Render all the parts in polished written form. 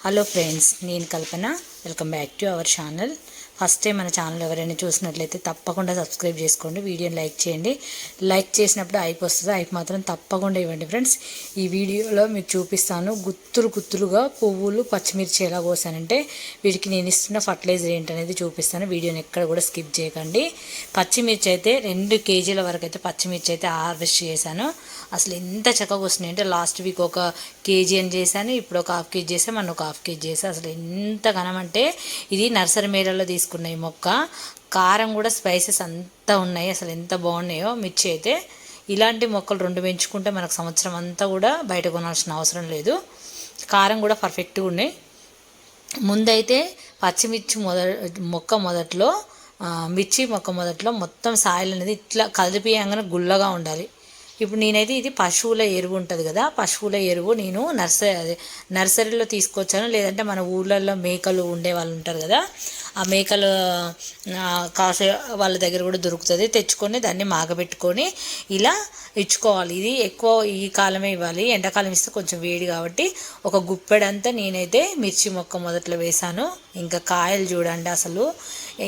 Hello friends, నేను Kalpana. Welcome back to our channel. First time మన channel ఎవరైనా చూసినట్లయితే తప్పకుండా సబ్స్క్రైబ్ చేసుకోండి, వీడియోని లైక్ చేయండి. లైక్ చేసినప్పుడు ఐప్ వస్తుంది, ఐప్ మాత్రం తప్పకుండా ఇవ్వండి ఫ్రెండ్స్. ఈ వీడియోలో మీకు చూపిస్తాను గుత్తులుగా పువ్వులు పచ్చిమిర్చి ఎలా కోసానంటే వీటికి నేను ఇస్తున్న ఫర్టిలైజర్ ఏంటనేది చూపిస్తాను. వీడియోని ఎక్కడ కూడా స్కిప్ చేయకండి. పచ్చిమిర్చి అయితే 2 కేజీల వరకు అయితే పచ్చిమిర్చి అయితే హార్వెస్ట్ చేశాను. అసలు ఎంత చక్కగా వస్తున్నాయి అంటే లాస్ట్ వీక్ 1 కేజీ అని చేశాను, ఇప్పుడు 1/2 కేజీ చేసాను, మొన్న 1/2 కేజీ చేశాను. అసలు ఎంత ఘనం అంటే ఇది నర్సరీ మేళలో తీసుకున్న ఈ మొక్క. కారం కూడా స్పైసెస్ అంతా ఉన్నాయి, అసలు ఎంత బాగున్నాయో మిర్చి అయితే. ఇలాంటి మొక్కలు 2 పెంచుకుంటే మనకు సంవత్సరం అంతా కూడా బయట కొనాల్సిన అవసరం లేదు. కారం కూడా పర్ఫెక్ట్గా ఉన్నాయి. ముందైతే పచ్చిమిర్చి మొదట్లో మిర్చి మొక్క మొదట్లో మొత్తం సాయిల్ అనేది ఇట్లా కలిపియంగానే గుల్లగా ఉండాలి. ఇప్పుడు నేనైతే ఇది పశువుల ఎరువు ఉంటుంది కదా, పశువుల ఎరువు నేను నర్సరీలో తీసుకొచ్చాను. లేదంటే మన ఊళ్ళల్లో మేకలు ఉండే వాళ్ళు ఉంటారు కదా, ఆ మేకలు కాసే వాళ్ళ దగ్గర కూడా దొరుకుతుంది. తెచ్చుకొని దాన్ని మాగబెట్టుకొని ఇలా ఇచ్చుకోవాలి. ఇది ఎక్కువ ఈ కాలమే ఇవ్వాలి, ఎండాకాలం ఇస్తే కొంచెం వేడి కాబట్టి ఒక గుప్పెడంతా నేనైతే మిర్చి మొక్క మొదట్లో వేశాను. ఇంకా కాయలు చూడండి, అసలు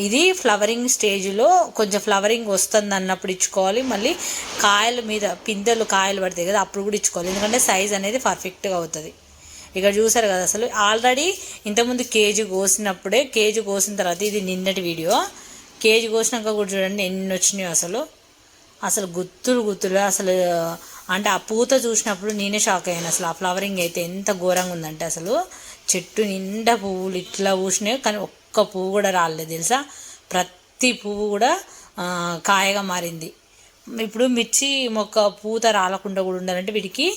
ఇది ఫ్లవరింగ్ స్టేజ్లో కొంచెం ఫ్లవరింగ్ వస్తుంది అన్నప్పుడు ఇచ్చుకోవాలి. మళ్ళీ కాయల మీద కాయలు పడతాయి కదా, అప్పుడు కూడా ఇచ్చుకోవాలి. ఎందుకంటే సైజ్ అనేది పర్ఫెక్ట్గా అవుతుంది. ఇక్కడ చూసారు కదా, అసలు ఆల్రెడీ ఇంతకుముందు కేజీ కోసిన తర్వాత, ఇది నిన్నటి వీడియో, కేజీ కోసినాక కూడా చూడండి ఎన్ని వచ్చినాయో. అసలు గుత్తులు అసలు అంటే ఆ పూత చూసినప్పుడు నేనే షాక్ అయ్యాను. అసలు ఆ ఫ్లవరింగ్ అయితే ఎంత ఘోరంగా ఉందంటే అసలు చెట్టు నిండా పువ్వులు ఇట్లా పూసినాయి, కానీ ఒక్క పువ్వు కూడా రాలేదు తెలుసా. ప్రతి పువ్వు కూడా కాయగా మారింది. ఇప్పుడు మిర్చి మొక్క పూత రాలకుండా కూడా ఉండాలంటే వీటికి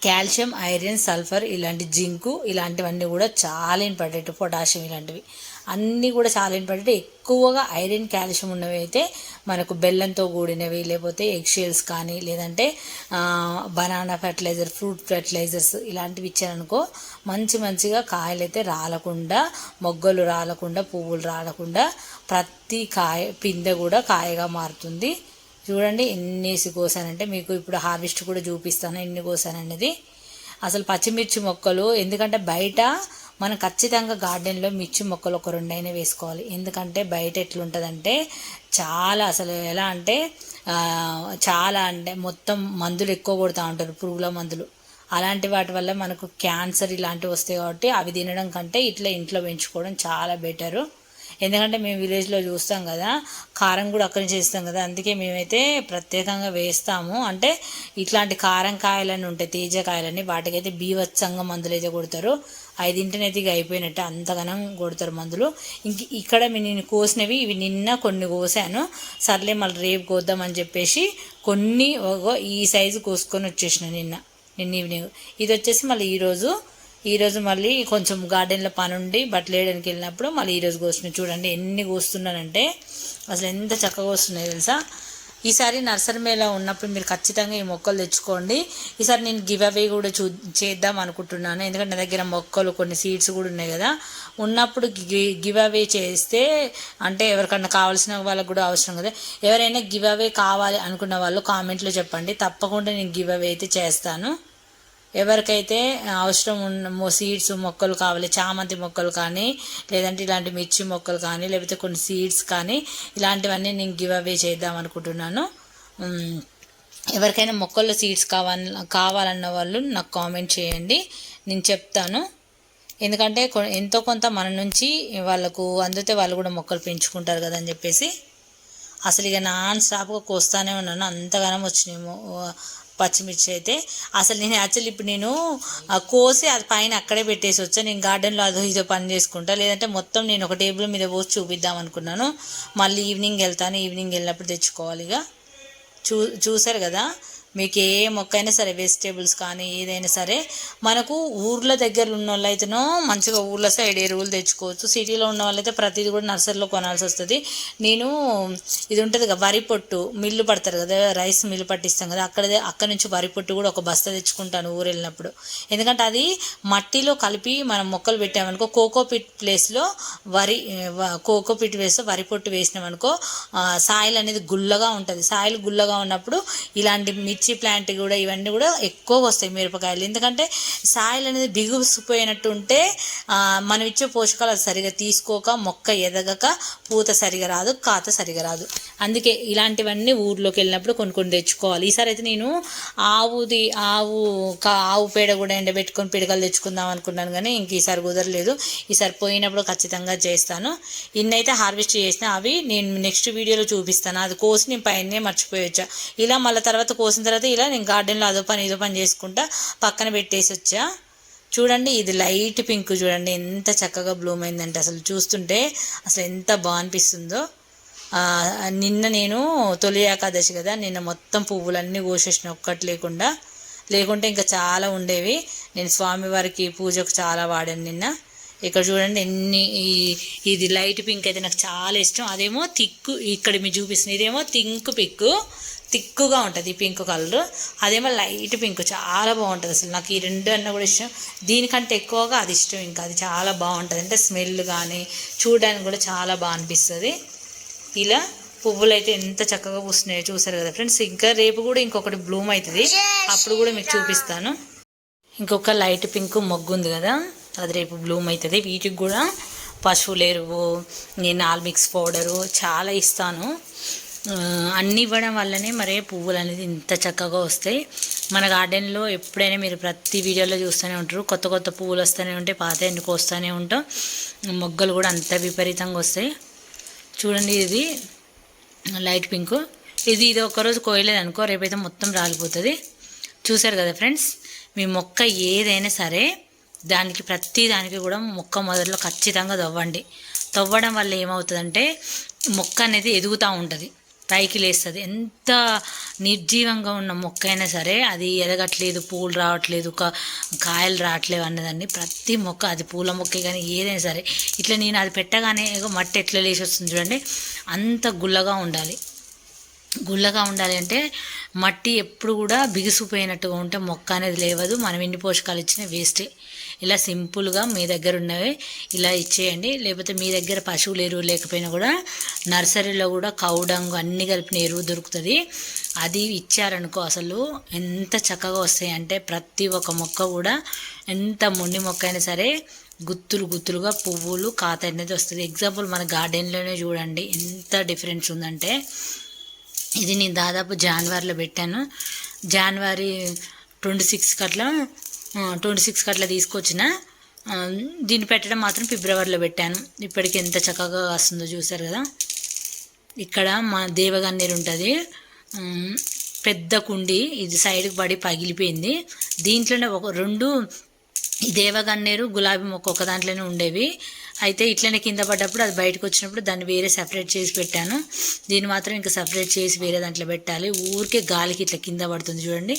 కాల్షియం, ఐరన్, సల్ఫర్, ఇలాంటి జింకు ఇలాంటివన్నీ కూడా చాలా ఇంపార్టెంట్. పొటాషియం ఇలాంటివి అన్నీ కూడా చాలా ఇంపార్టెంట్. ఎక్కువగా ఐరన్, కాల్షియం ఉన్నవి అయితే మనకు బెల్లంతో కూడినవి, లేకపోతే ఎగ్ షెల్స్ కానీ, లేదంటే బనానా ఫెర్టిలైజర్, ఫ్రూట్ ఫెర్టిలైజర్స్ ఇలాంటివి ఇచ్చారనుకో మంచిగా కాయలు అయితే రాలకుండా, మొగ్గలు రాలకుండా, పువ్వులు రాలకుండా ప్రతి పిందె కూడా కాయగా మారుతుంది. చూడండి ఎన్నేసి కోసానంటే, మీకు ఇప్పుడు హార్వెస్ట్ కూడా చూపిస్తాను ఎన్ని కోసాననేది. అసలు పచ్చిమిర్చి మొక్కలు ఎందుకంటే బయట మనం ఖచ్చితంగా గార్డెన్లో మిర్చి మొక్కలు 1-2 అయినా వేసుకోవాలి. ఎందుకంటే బయట ఎట్లుంటుందంటే చాలా అసలు ఎలా అంటే మొత్తం మందులు ఎక్కువ కొడుతూ ఉంటారు, పురుగుల మందులు. అలాంటి వాటి వల్ల మనకు క్యాన్సర్ ఇలాంటివి వస్తాయి. కాబట్టి అవి తినడం కంటే ఇట్లా ఇంట్లో పెంచుకోవడం చాలా బెటరు. ఎందుకంటే మేము విలేజ్లో చూస్తాం కదా, కారం కూడా అక్కడి నుంచి చేస్తాం కదా, అందుకే మేమైతే ప్రత్యేకంగా వేస్తాము. అంటే ఇట్లాంటి కారం కాయలని ఉంటాయి, తేజకాయలని, వాటికైతే బీభత్సంగా మందులు అయితే కొడతారు. 5 ఇంటినైతే ఇక అయిపోయినట్టు అంతగానం కొడతారు మందులు. ఇక్కడ నేను కోసినవి ఇవి నిన్న కొన్ని కోసాను. సర్లే మళ్ళీ రేపు కోద్దామని చెప్పేసి కొన్ని ఈ సైజు కోసుకొని వచ్చేసిన నిన్న ఈవినింగ్. ఇది వచ్చేసి మళ్ళీ ఈరోజు మళ్ళీ కొంచెం గార్డెన్లో పని ఉండి బట్టలు వేయడానికి వెళ్ళినప్పుడు మళ్ళీ ఈరోజు కోస్తున్నాయి. చూడండి ఎన్ని కోస్తున్నానంటే అసలు ఎంత చక్కగా వస్తున్నాయి తెలుసా. ఈసారి నర్సరీ మేళ ఉన్నప్పుడు మీరు ఖచ్చితంగా ఈ మొక్కలు తెచ్చుకోండి. ఈసారి నేను గివ్ అవే కూడా చేద్దాం అనుకుంటున్నాను. ఎందుకంటే నా దగ్గర మొక్కలు కొన్ని సీడ్స్ కూడా ఉన్నాయి కదా, ఉన్నప్పుడు గివ్ అవే చేస్తే అంటే ఎవరికన్నా కావాల్సిన వాళ్ళకు కూడా అవసరం కదా. ఎవరైనా గివ్ అవే కావాలి అనుకున్న వాళ్ళు కామెంట్లో చెప్పండి, తప్పకుండా నేను గివ్ అవే అయితే చేస్తాను. ఎవరికైతే అవసరం ఉన్న సీడ్స్ మొక్కలు కావాలి, చామంతి మొక్కలు కానీ, లేదంటే ఇలాంటి మిర్చి మొక్కలు కానీ, లేకపోతే కొన్ని సీడ్స్ కానీ, ఇలాంటివన్నీ నేను గివ్ అవే చేద్దాం అనుకుంటున్నాను. ఎవరికైనా మొక్కల్లో సీడ్స్ కావాలన్న వాళ్ళు నాకు కామెంట్ చేయండి, నేను చెప్తాను. ఎందుకంటే ఎంతో కొంత మన నుంచి వాళ్ళకు అందితే వాళ్ళు కూడా మొక్కలు పెంచుకుంటారు కదా అని చెప్పేసి. అసలు ఇక నాన్ స్టాప్గా కోస్తానే ఉన్నాను, అంతగానం వచ్చినాయేమో పచ్చిమిర్చి అయితే. అసలు నేను యాక్చువల్లీ ఇప్పుడు నేను కోసి అది పైన అక్కడే పెట్టేసి వచ్చా. నేను గార్డెన్లో అదో ఇదో పని చేసుకుంటా, లేదంటే మొత్తం నేను ఒక టేబుల్ మీద పోసి చూపిద్దాం అనుకున్నాను. మళ్ళీ ఈవినింగ్ వెళ్తాను, ఈవినింగ్ వెళ్ళినప్పుడు తెచ్చుకోవాలి. ఇక చూసారు కదా, మీకు ఏ మొక్క అయినా సరే, వెజిటేబుల్స్ కానీ ఏదైనా సరే, మనకు ఊర్ల దగ్గర ఉన్న వాళ్ళు అయితేనో మంచిగా ఊర్ల సైడ్ ఎరువులు తెచ్చుకోవచ్చు. సిటీలో ఉన్న వాళ్ళైతే ప్రతిదీ కూడా నర్సరీలో కొనాల్సి వస్తుంది. నేను ఇది ఉంటుంది కదా వరి పొట్టు మిల్లు పడతారు కదా, రైస్ మిల్లు పట్టిస్తాం కదా, అక్కడ నుంచి వరి పొట్టు కూడా ఒక బస్తా తెచ్చుకుంటాను ఊరు వెళ్ళినప్పుడు. ఎందుకంటే అది మట్టిలో కలిపి మనం మొక్కలు పెట్టామనుకో, కోకోపిట్ ప్లేస్లో వరి పొట్టు వేసినామనుకో సాయిల్ అనేది గుల్లగా ఉంటుంది. సాయిల్ గుల్లగా ఉన్నప్పుడు ఇలాంటి మిర్చి ప్లాంట్ కూడా ఇవన్నీ కూడా ఎక్కువగా వస్తాయి మిరపకాయలు. ఎందుకంటే సాయిల్ అనేది బిగుసిపోయినట్టు ఉంటే మనం ఇచ్చే పోషకాలు అది సరిగా తీసుకోక మొక్క ఎదగక పూత సరిగా రాదు, కాత సరిగా రాదు. అందుకే ఇలాంటివన్నీ ఊర్లోకి వెళ్ళినప్పుడు కొన్ని తెచ్చుకోవాలి. ఈసారి అయితే నేను ఆవు పేడ కూడా ఎండబెట్టుకొని పిడకలు తెచ్చుకుందాం అనుకున్నాను, కానీ ఇంక ఈసారి కుదరలేదు. ఈసారి పోయినప్పుడు ఖచ్చితంగా చేస్తాను. ఇన్నైతే హార్వెస్ట్ చేసిన, అవి నేను నెక్స్ట్ వీడియోలో చూపిస్తాను. అది కోసి నేను పైనే మర్చిపోయొచ్చా. ఇలా మళ్ళీ తర్వాత కోసిన తర్వాత ఇలా నేను గార్డెన్లో ఇదో పని చేసుకుంటా పక్కన పెట్టేసి వచ్చా. చూడండి, ఇది లైట్ పింక్ చూడండి ఎంత చక్కగా బ్లూమ్ అయిందంటే అసలు చూస్తుంటే అసలు ఎంత బాగా అనిపిస్తుందో. నిన్న నేను తొలి ఏకాదశి కదా, నిన్న మొత్తం పువ్వులన్నీ కోసేసిన ఒక్కటి లేకుంటే ఇంకా చాలా ఉండేవి. నేను స్వామివారికి పూజకు చాలా వాడాను నిన్న. ఇక్కడ చూడండి ఇది లైట్ పింక్ అయితే నాకు చాలా ఇష్టం. అదేమో థిక్, ఇక్కడ మీరు చూపిస్తుంది ఇదేమో థిక్గా ఉంటుంది పింక్ కలర్. అదేమో లైట్ పింక్ చాలా బాగుంటుంది. అసలు నాకు ఈ రెండు అన్న కూడా ఇష్టం, దీనికంటే ఎక్కువగా అది ఇష్టం. ఇంకా అది చాలా బాగుంటుంది, అంటే స్మెల్ కానీ చూడడానికి కూడా చాలా బాగా అనిపిస్తుంది. ఇలా పువ్వులు అయితే ఎంత చక్కగా పూస్తున్నాయో చూసారు కదా ఫ్రెండ్స్. ఇంకా రేపు కూడా ఇంకొకటి బ్లూమ్ అవుతుంది, అప్పుడు కూడా మీకు చూపిస్తాను. ఇంకొక లైట్ పింక్ మొగ్గు ఉంది కదా, అది రేపు బ్లూమ్ అవుతుంది. వీటికి కూడా పశువుల ఎరువు, నేను ఆల్మిక్స్ పౌడరు చాలా ఇస్తాను. అన్నీ ఇవ్వడం వల్లనే మరి పువ్వులు అనేది ఇంత చక్కగా వస్తాయి. మన గార్డెన్లో ఎప్పుడైనా మీరు ప్రతి వీడియోలో చూస్తూనే ఉంటారు, కొత్త పువ్వులు వస్తూనే ఉంటాయి, పాత ఎండుకు వస్తూనే ఉంటాం. మొగ్గలు కూడా అంత విపరీతంగా వస్తాయి. చూడండి, ఇది లైట్ పింక్. ఇది ఒక్కరోజు కోయలేదు అనుకో, రేపైతే మొత్తం రాలిపోతుంది. చూసారు కదా ఫ్రెండ్స్, మీ మొక్క ఏదైనా సరే ప్రతి దానికి కూడా మొక్క మొదట్లో ఖచ్చితంగా తవ్వడం వల్ల ఏమవుతుందంటే మొక్క అనేది ఎదుగుతూ ఉంటుంది, పైకి లేస్తుంది. ఎంత నిర్జీవంగా ఉన్న మొక్క అయినా సరే అది ఎదగట్లేదు, పూలు రావట్లేదు, కాయలు రావట్లేవు అన్నదాన్ని ప్రతి మొక్క, అది పూల మొక్క కానీ ఏదైనా సరే ఇట్లా నేను అది పెట్టగానే మట్టి ఎట్లా లేచి వస్తుంది చూడండి, అంత గుల్లగా ఉండాలి అంటే మట్టి ఎప్పుడు కూడా బిగుసిపోయినట్టుగా ఉంటే మొక్క అనేది లేవదు. మనం ఎన్ని పోషకాలు ఇచ్చినా వేస్టే. ఇలా సింపుల్గా మీ దగ్గర ఉన్నవి ఇలా ఇచ్చేయండి. లేకపోతే మీ దగ్గర పశువుల ఎరువు లేకపోయినా కూడా నర్సరీలో కూడా కౌడంగు అన్నీ కలిపిన ఎరువు దొరుకుతుంది, అది ఇచ్చారనుకో అసలు ఎంత చక్కగా వస్తాయి అంటే ప్రతి ఒక్క మొక్క కూడా ఎంత మొండి మొక్క అయినా సరే గుత్తులుగా పువ్వులు కాత అనేది వస్తుంది. ఎగ్జాంపుల్ మన గార్డెన్లోనే చూడండి ఎంత డిఫరెన్స్ ఉందంటే, ఇది నేను దాదాపు జనవరిలో పెట్టాను. జనవరి 26 కట్లా తీసుకొచ్చిన. దీన్ని పెట్టడం మాత్రం ఫిబ్రవరిలో పెట్టాను. ఇప్పటికి ఎంత చక్కగా వస్తుందో చూసారు కదా. ఇక్కడ మా దేవగన్నేరు ఉంటుంది, పెద్ద కుండి, ఇది సైడ్కి పడి పగిలిపోయింది. దీంట్లోనే రెండు ఈ దేవగన్నేరు గులాబీ మొక్క ఒక దాంట్లోనే ఉండేవి. అయితే ఇట్లనే కింద పడ్డప్పుడు అది బయటకు వచ్చినప్పుడు దాన్ని వేరే సపరేట్ చేసి పెట్టాను. దీన్ని మాత్రం ఇంకా సపరేట్ చేసి వేరే దాంట్లో పెట్టాలి. ఊరికే గాలికి ఇట్లా కింద పడుతుంది చూడండి.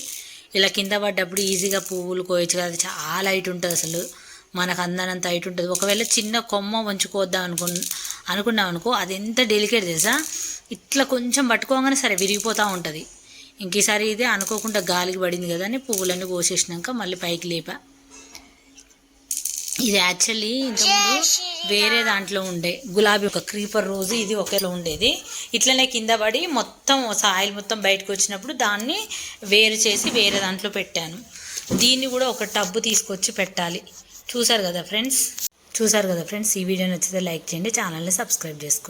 ఇలా కింద పడ్డప్పుడు ఈజీగా పువ్వులు కోయచ్చు కదా, చాలా హైట్ ఉంటుంది, అసలు మనకు అందనంత హైట్ ఉంటుంది. ఒకవేళ చిన్న కొమ్మ వంచుకోద్దాం అనుకున్నాం అనుకో, అది ఎంత డెలికేట్ తెలుసా, ఇట్లా కొంచెం పట్టుకోగానే సరే విరిగిపోతూ ఉంటుంది. ఇంక ఈసారి ఇదే అనుకోకుండా గాలికి పడింది కదా అని పువ్వులన్నీ కోసేసినాక మళ్ళీ పైకి లేపా. ఇది యాక్చువల్లీ ఇంతకుముందు వేరే దాంట్లో ఉండే గులాబీ, ఒక క్రీపర్ రోజు, ఇది ఒకేలో ఉండేది. ఇట్లనే కింద పడి మొత్తం సాయిల్ మొత్తం బయటకు వచ్చినప్పుడు దాన్ని వేరు చేసి వేరే దాంట్లో పెట్టాను. దీన్ని కూడా ఒక టబ్బు తీసుకొచ్చి పెట్టాలి. చూసారు కదా ఫ్రెండ్స్, ఈ వీడియో నచ్చితే లైక్ చేయండి, ఛానల్ని సబ్స్క్రైబ్ చేసుకోండి.